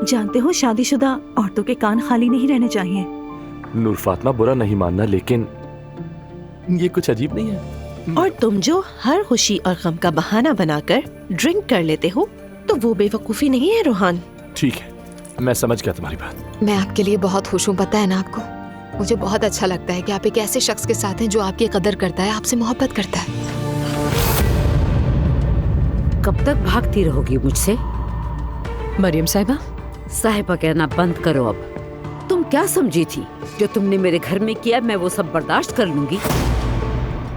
जानते हो शादीशुदा औरतों के कान खाली नहीं रहने चाहिए। नूर फातिमा, बुरा नहीं मानना, लेकिन ये कुछ अजीब नहीं है। और तुम जो हर खुशी और गम का बहाना बनाकर ड्रिंक कर लेते हो, तो वो बेवकूफी नहीं है रोहान। ठीक है, मैं समझ गया तुम्हारी बात। मैं आपके लिए बहुत खुश हूँ, पता है ना आपको। मुझे बहुत अच्छा लगता है कि आप एक ऐसे शख्स के साथ हैं जो आपकी कदर करता है, आपसे मोहब्बत करता है। कब तक भागती रहोगी मुझसे? मरियम साहिबा, साहिबा कहना बंद करो अब। तुम क्या समझी थी जो तुमने मेरे घर में किया मैं वो सब बर्दाश्त कर लूंगी?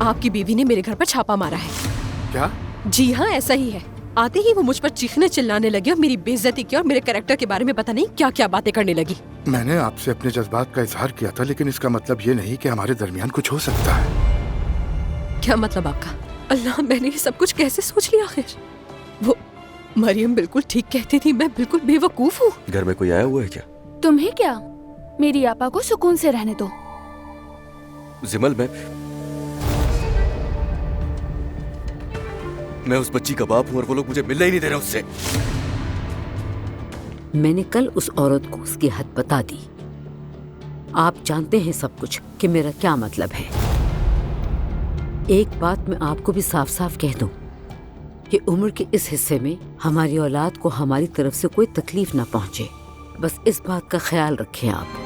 आपकी बीवी ने मेरे घर पर छापा मारा है। क्या? जी हाँ, ऐसा ही है। आते ही वो मुझ पर चीखने चिल्लाने लगी और मेरी बेइज्जती की और मेरे कैरेक्टर के बारे में पता नहीं क्या क्या बातें करने लगी। मैंने आपसे अपने जज्बात का इजहार किया था, लेकिन इसका मतलब ये नहीं कि हमारे दरमियान कुछ हो सकता है। क्या मतलब आपका? अल्लाह, मैंने ये सब कुछ कैसे सोच लिया आखिर? वो मरियम बिल्कुल ठीक कहती थी, मैं बिल्कुल बेवकूफ हूँ। घर में कोई आया हुआ है क्या? तुम्हें क्या? मेरी आपा को सुकून से रहने दो। जिमल, मैं उस बच्ची का बाप हूँ और वो लोग मुझे मिलने ही नहीं दे रहे उससे। मैंने कल उस औरत को उसकी हद बता दी। आप जानते हैं सब कुछ कि मेरा क्या मतलब है। एक बात मैं आपको भी साफ साफ कह दूं कि उम्र के इस हिस्से में हमारी औलाद को हमारी तरफ से कोई तकलीफ ना पहुंचे। बस इस बात का ख्याल रखें आप।